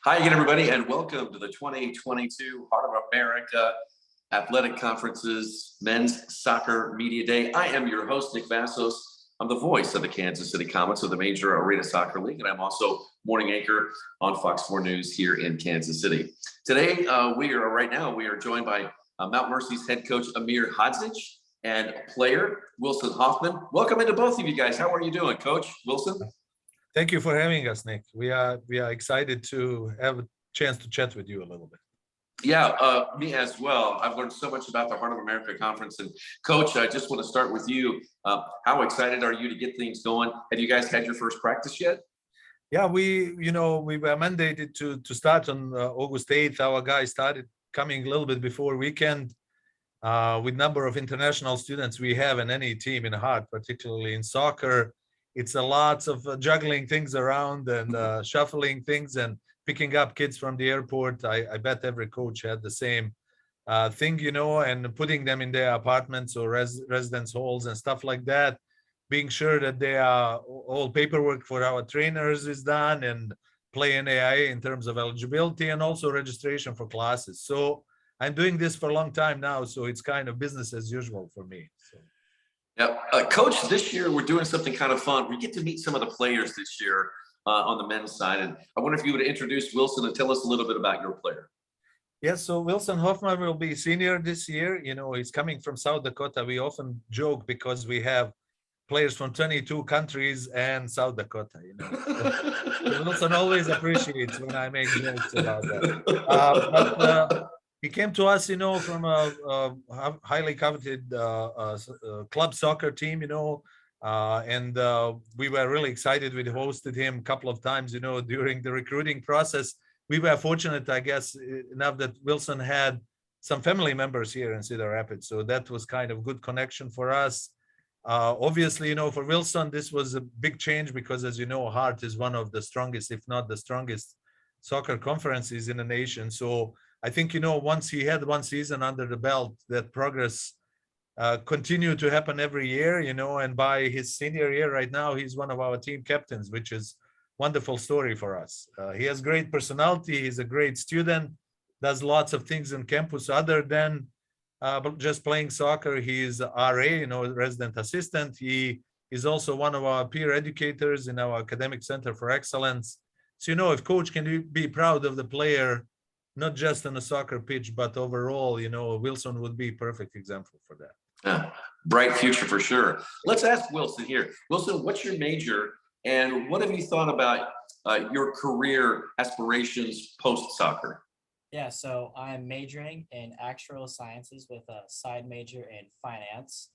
Hi again, everybody, and welcome to the 2022 Heart of America Athletic Conference's Men's Soccer Media Day. I am your host, Nick Vassos. I'm the voice of the Kansas City Comets of the Major Arena Soccer League, and I'm also morning anchor on Fox 4 News here in Kansas City. Today, we are joined by Mount Mercy's head coach, Amir Hadzic, and player, Wilson Hoffman. Welcome into both of you guys. How are you doing, Coach Wilson? Thank you for having us, Nick. We are excited to have a chance to chat with you a little bit. Yeah, me as well. I've learned so much about the Heart of America Conference. And Coach, I just want to start with you. How excited are you to get things going? Have you guys had your first practice yet? Yeah, we were mandated to start on August 8th. Our guys started coming a little bit before weekend with number of international students we have in any team in Heart, particularly in soccer. It's a lots of juggling things around and shuffling things and picking up kids from the airport. I bet every coach had the same thing, and putting them in their apartments or residence halls and stuff like that, being sure that they are all paperwork for our trainers is done and playing AI in terms of eligibility and also registration for classes. So I'm doing this for a long time now, so it's kind of business as usual for me. So. Yeah, Coach, this year we're doing something kind of fun. We get to meet some of the players this year on the men's side. And I wonder if you would introduce Wilson and tell us a little bit about your player. Yes, so Wilson Hoffman will be senior this year. He's coming from South Dakota. We often joke because we have players from 22 countries and South Dakota. So Wilson always appreciates when I make jokes about that. But he came to us, from a highly coveted club soccer team, and we were really excited. We hosted him a couple of times, during the recruiting process. We were fortunate, I guess, enough that Wilson had some family members here in Cedar Rapids. So that was kind of good connection for us. Obviously, for Wilson, this was a big change because, as you know, Heart is one of the strongest, if not the strongest, soccer conferences in the nation. So I think, once he had one season under the belt, that progress continued to happen every year, and by his senior year right now, he's one of our team captains, which is wonderful story for us. He has great personality. He's a great student, does lots of things on campus other than just playing soccer. He is RA, resident assistant. He is also one of our peer educators in our academic center for excellence. So, if coach can be proud of the player, not just on a soccer pitch, but overall, Wilson would be a perfect example for that. Yeah, bright future for sure. Let's ask Wilson here. Wilson, what's your major and what have you thought about your career aspirations post-soccer? Yeah, so I'm majoring in actuarial sciences with a side major in finance.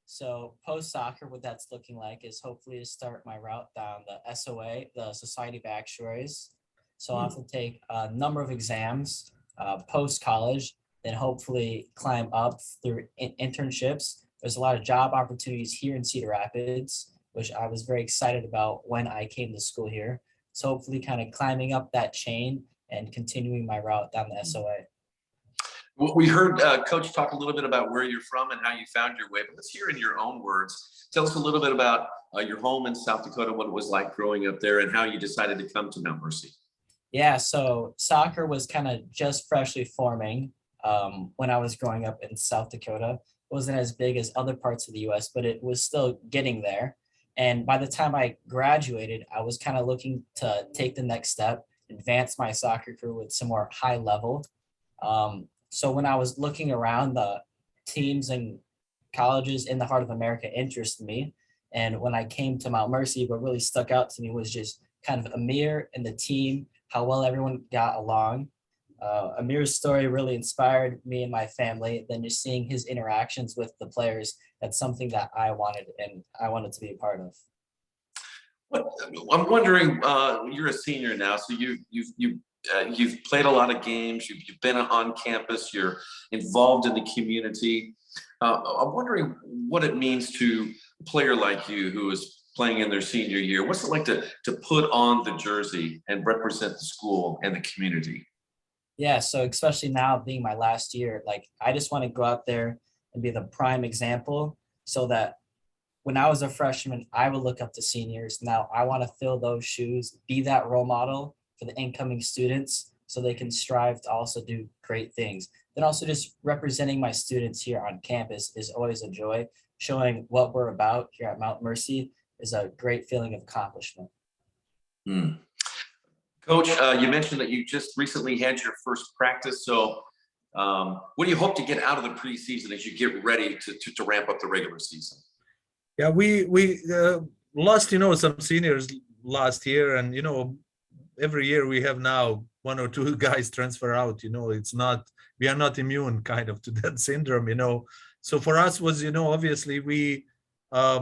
So post-soccer, what that's looking like is hopefully to start my route down the SOA, the Society of Actuaries. So I'll have to take a number of exams post-college, then hopefully climb up through internships. There's a lot of job opportunities here in Cedar Rapids, which I was very excited about when I came to school here. So hopefully kind of climbing up that chain and continuing my route down the SOA. Well, we heard Coach talk a little bit about where you're from and how you found your way, but let's hear in your own words. Tell us a little bit about your home in South Dakota, what it was like growing up there, and how you decided to come to Mount Mercy. Yeah, so soccer was kind of just freshly forming when I was growing up in South Dakota. It wasn't as big as other parts of the US, but it was still getting there. And by the time I graduated, I was kind of looking to take the next step, advance my soccer career with some more high level. So when I was looking around, the teams and colleges in the Heart of America interested me. And when I came to Mount Mercy, what really stuck out to me was just kind of Amir and the team, how well everyone got along. Amir's story really inspired me and my family. Then just seeing his interactions with the players, that's something that I wanted to be a part of. I'm wondering, you're a senior now, so you've played a lot of games, you've been on campus, you're involved in the community. I'm wondering what it means to a player like you who is playing in their senior year. What's it like to put on the jersey and represent the school and the community? Yeah, so especially now being my last year, like I just want to go out there and be the prime example so that when I was a freshman, I would look up to seniors. Now I want to fill those shoes, be that role model for the incoming students so they can strive to also do great things. Then also just representing my students here on campus is always a joy. Showing what we're about here at Mount Mercy is a great feeling of accomplishment. Hmm. Coach, you mentioned that you just recently had your first practice. So what do you hope to get out of the preseason as you get ready to ramp up the regular season? Yeah, we lost, some seniors last year, and every year we have now one or two guys transfer out. We are not immune kind of to that syndrome. So for us was, obviously we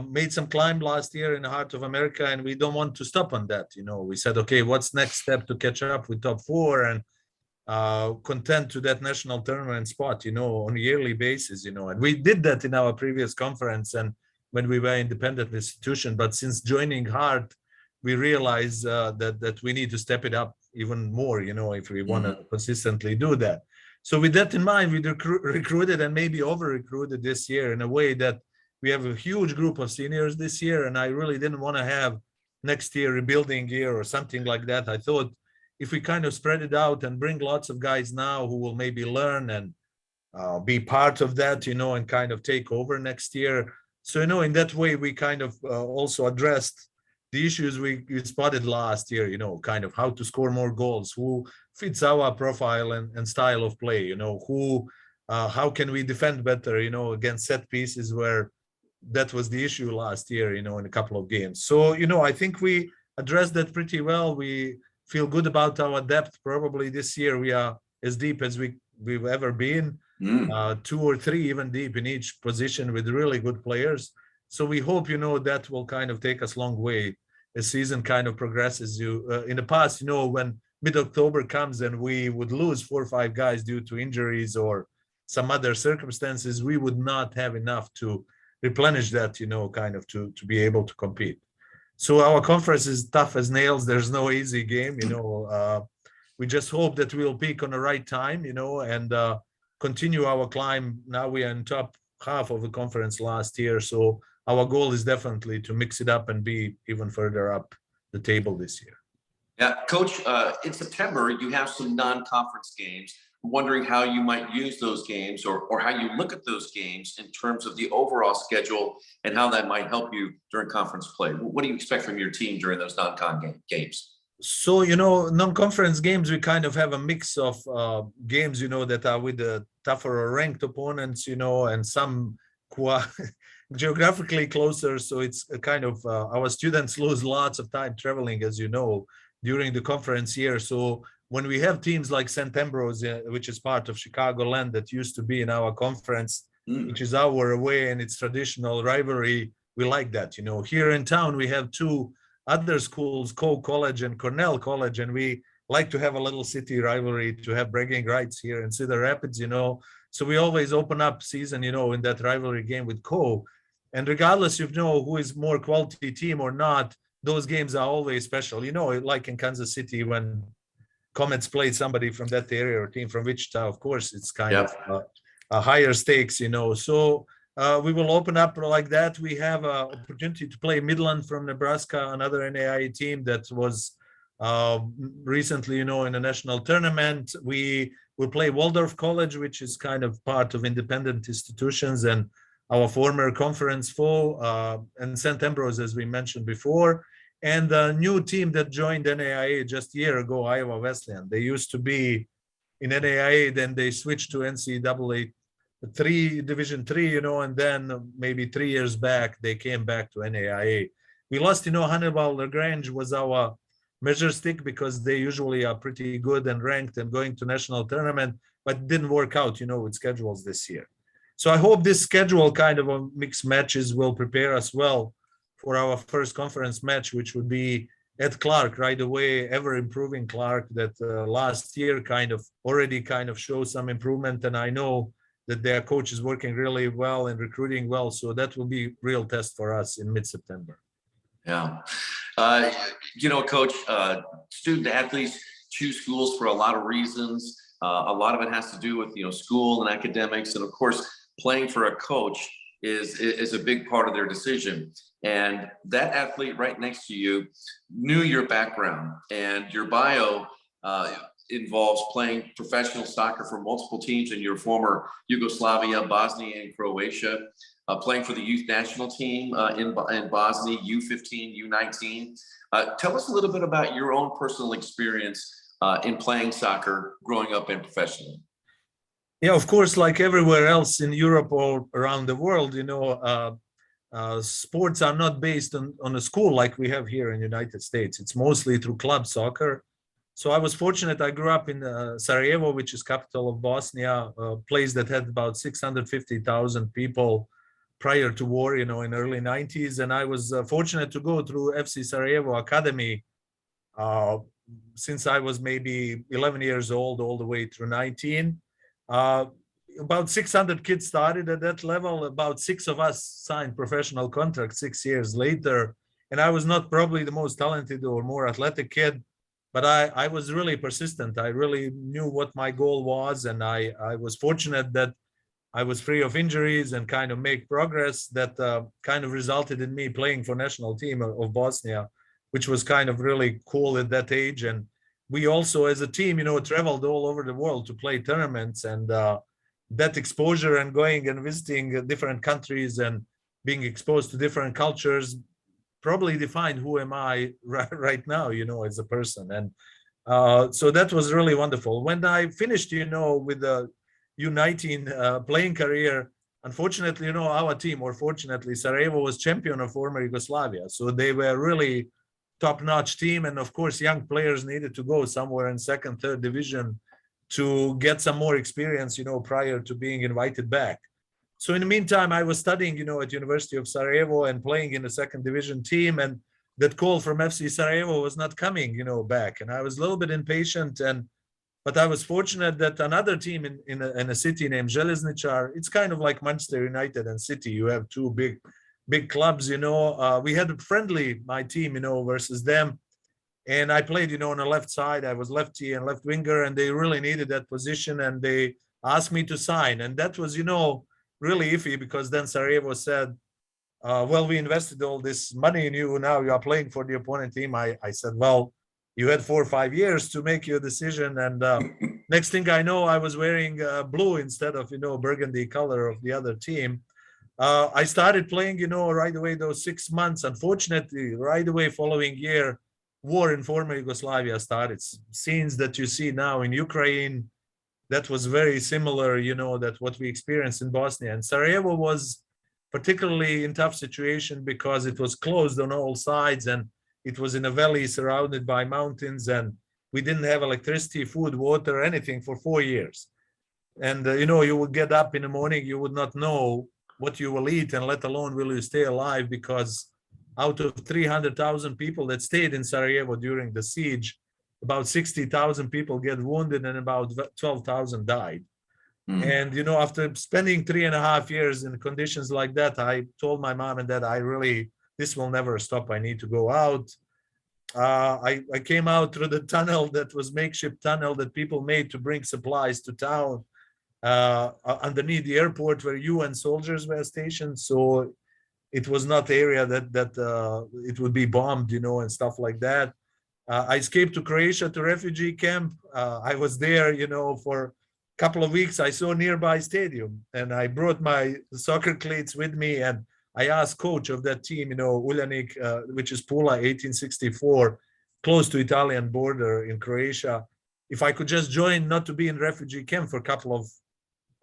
made some climb last year in the heart of America, and we don't want to stop on that. We said, okay, what's next step to catch up with top four and content to that national tournament spot, on a yearly basis, and we did that in our previous conference and when we were independent institution. But since joining Hart, we realized that we need to step it up even more, if we want to consistently do that. So with that in mind, we recruited and maybe over-recruited this year in a way that we have a huge group of seniors this year, and I really didn't want to have next year rebuilding year or something like that. I thought if we kind of spread it out and bring lots of guys now who will maybe learn and be part of that, and kind of take over next year. So, in that way, we kind of also addressed the issues we spotted last year, kind of how to score more goals, who fits our profile and style of play, how can we defend better, against set pieces where that was the issue last year, in a couple of games. So, I think we addressed that pretty well. We feel good about our depth. Probably this year we are as deep as we've ever been, 2 or 3 even deep in each position with really good players. So we hope, that will kind of take us a long way as season kind of progresses. In the past, when mid-October comes and we would lose 4 or 5 guys due to injuries or some other circumstances, we would not have enough to replenish that, kind of to be able to compete. So our conference is tough as nails. There's no easy game, we just hope that we'll peak on the right time, and continue our climb. Now we are in top half of the conference last year. So our goal is definitely to mix it up and be even further up the table this year. Yeah, Coach, in September, you have some non-conference games. I'm wondering how you might use those games or how you look at those games in terms of the overall schedule and how that might help you during conference play. What do you expect from your team during those non-con games? So, non-conference games, we kind of have a mix of games, that are with the tougher or ranked opponents, and some geographically closer. So it's a kind of, our students lose lots of time traveling, as you know, during the conference year. So when we have teams like St. Ambrose, which is part of Chicagoland that used to be in our conference, which is our away and its traditional rivalry, we like that. Here in town, we have 2 other schools, Cole College and Cornell College, and we like to have a little city rivalry to have bragging rights here in Cedar Rapids, So we always open up season, in that rivalry game with Cole. And regardless of, who is more quality team or not, those games are always special. Like in Kansas City when Comets played somebody from that area or team from Wichita, of course, it's kind of a higher stakes, So we will open up like that. We have an opportunity to play Midland from Nebraska, another NAIA team that was recently, in a national tournament. We will play Waldorf College, which is kind of part of independent institutions and our former conference foe, and St. Ambrose, as we mentioned before. And a new team that joined NAIA just a year ago, Iowa Wesleyan. They used to be in NAIA, then they switched to NCAA Division 3, and then maybe 3 years back, they came back to NAIA. We lost, Hannibal LaGrange was our measure stick because they usually are pretty good and ranked and going to national tournament, but didn't work out, with schedules this year. So I hope this schedule kind of a mixed matches will prepare us well for our first conference match, which would be at Clark right away, ever improving Clark that last year already shows some improvement. And I know that their coach is working really well and recruiting well. So that will be real test for us in mid-September. Yeah. Coach, student athletes choose schools for a lot of reasons. A lot of it has to do with, school and academics. And of course, playing for a coach is a big part of their decision. And that athlete right next to you knew your background, and your bio involves playing professional soccer for multiple teams in your former Yugoslavia, Bosnia, and Croatia, playing for the youth national team in Bosnia, U15, U19. Tell us a little bit about your own personal experience in playing soccer growing up and professionally. Yeah, of course, like everywhere else in Europe or around the world, sports are not based on a school like we have here in the United States. It's mostly through club soccer. So I was fortunate. I grew up in Sarajevo, which is capital of Bosnia, a place that had about 650,000 people prior to war, in early 90s. And I was fortunate to go through FC Sarajevo Academy since I was maybe 11 years old all the way through 19. About 600 kids started at that level. About 6 of us signed professional contracts 6 years later. And I was not probably the most talented or more athletic kid, but I was really persistent. I really knew what my goal was. And I was fortunate that I was free of injuries and kind of make progress that kind of resulted in me playing for national team of Bosnia, which was kind of really cool at that age. And we also, as a team, traveled all over the world to play tournaments, and that exposure and going and visiting different countries and being exposed to different cultures probably defined who am I right now, as a person. And so that was really wonderful. When I finished, with the U19 playing career, unfortunately, our team, or fortunately, Sarajevo was champion of former Yugoslavia. So they were really top-notch team. And of course, young players needed to go somewhere in second, third division to get some more experience, prior to being invited back. So in the meantime, I was studying, at University of Sarajevo and playing in the second division team. And that call from FC Sarajevo was not coming, back. And I was a little bit impatient. But I was fortunate that another team in a city named Željezničar, it's kind of like Manchester United and City. You have two big clubs, we had a friendly, my team, versus them. And I played, on the left side. I was lefty and left winger, and they really needed that position. And they asked me to sign. And that was, really iffy, because then Sarajevo said, well, we invested all this money in you. Now you are playing for the opponent team. I said, well, you had 4 or 5 years to make your decision. And next thing I know, I was wearing blue instead of, burgundy color of the other team. I started playing, right away those 6 months. Unfortunately, right away following year, war in former Yugoslavia started. Scenes that you see now in Ukraine, that was very similar, that what we experienced in Bosnia. And Sarajevo was particularly in tough situation because it was closed on all sides, and it was in a valley surrounded by mountains, and we didn't have electricity, food, water, anything for 4 years. And, you would get up in the morning, you would not know what you will eat, and let alone will you stay alive, because out of 300,000 people that stayed in Sarajevo during the siege, about 60,000 people get wounded and about 12,000 died. And, after spending 3.5 years in conditions like that, I told my mom and dad, this will never stop. I need to go out. I came out through the tunnel that was makeshift tunnel that people made to bring supplies to town underneath the airport where UN soldiers were stationed. So it was not the area that it would be bombed, and stuff like that. I escaped to Croatia to refugee camp. I was there, for a couple of weeks. I saw a nearby stadium, and I brought my soccer cleats with me, and I asked coach of that team, Uljanik, which is Pula 1864, close to Italian border in Croatia, if I could just join, not to be in refugee camp for a couple of,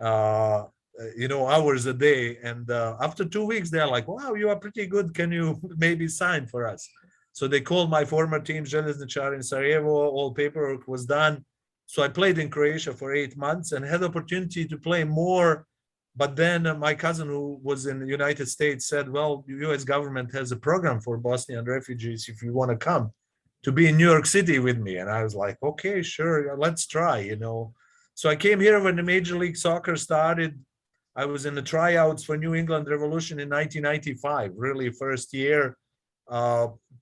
hours a day. And after 2 weeks, they're like, wow, you are pretty good. Can you maybe sign for us? So they called my former team, Željezničar in Sarajevo. All paperwork was done. So I played in Croatia for 8 months and had opportunity to play more. But then my cousin, who was in the United States, said, well, the US government has a program for Bosnian refugees if you want to come to be in New York City with me. And I was like, okay, sure, let's try, So I came here when the Major League Soccer started. I was in the tryouts for New England Revolution in 1995, really first year.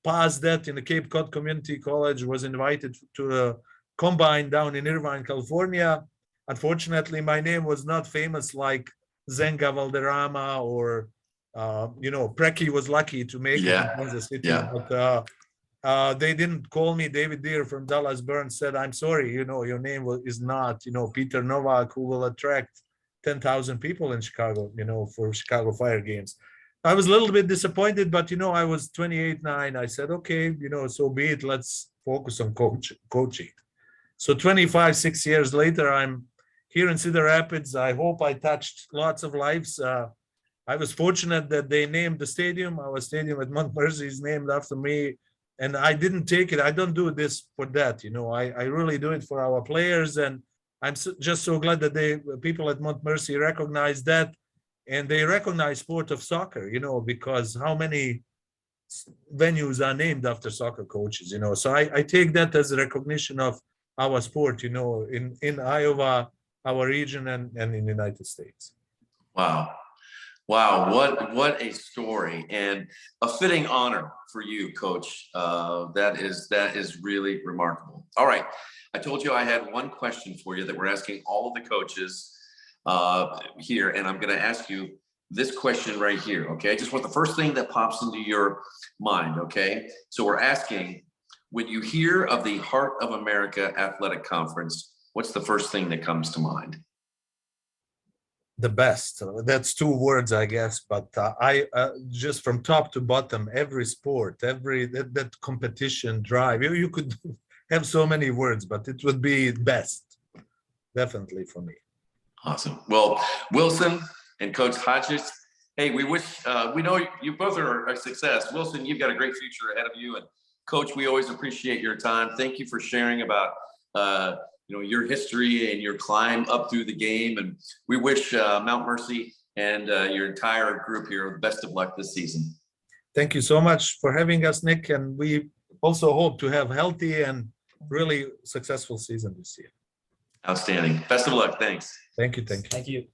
Past that, in the Cape Cod Community College, was invited to a combine down in Irvine, California. Unfortunately, my name was not famous like Zenga Valderrama or, Preki was lucky to make it in Kansas City. Yeah. But They didn't call me. David Deere from Dallas Burns said, I'm sorry, your name is not, Peter Novak, who will attract 10,000 people in Chicago, for Chicago Fire games. I was a little bit disappointed, but, I was 28-9. I said, okay, so be it. Let's focus on coaching. So 6 years later, I'm here in Cedar Rapids. I hope I touched lots of lives. I was fortunate that they named the stadium. Our stadium at Montmercy is named after me. And I didn't take it. I don't do this for that. I really do it for our players. And I'm just so glad that people at Montmercy recognize that. And they recognize sport of soccer, because how many venues are named after soccer coaches, So I take that as a recognition of our sport, in Iowa, our region, and in the United States. Wow. Wow, what a story, and a fitting honor for you, Coach. That is really remarkable. All right, I told you I had one question for you that we're asking all of the coaches here, and I'm going to ask you this question right here. Okay, I just want the first thing that pops into your mind. Okay, so we're asking, when you hear of the Heart of America Athletic Conference, what's the first thing that comes to mind? The best. That's two words, I guess. But I just from top to bottom, every sport, that competition drive. You could have so many words, but it would be best, definitely for me. Awesome. Well, Wilson and Coach Hodges, hey, we know you both are a success. Wilson, you've got a great future ahead of you, and Coach, we always appreciate your time. Thank you for sharing about your history and your climb up through the game. And we wish Mount Mercy and your entire group here the best of luck this season. Thank you so much for having us, Nick. And we also hope to have healthy and really successful season this year. Outstanding. Best of luck. Thanks. Thank you. Thank you.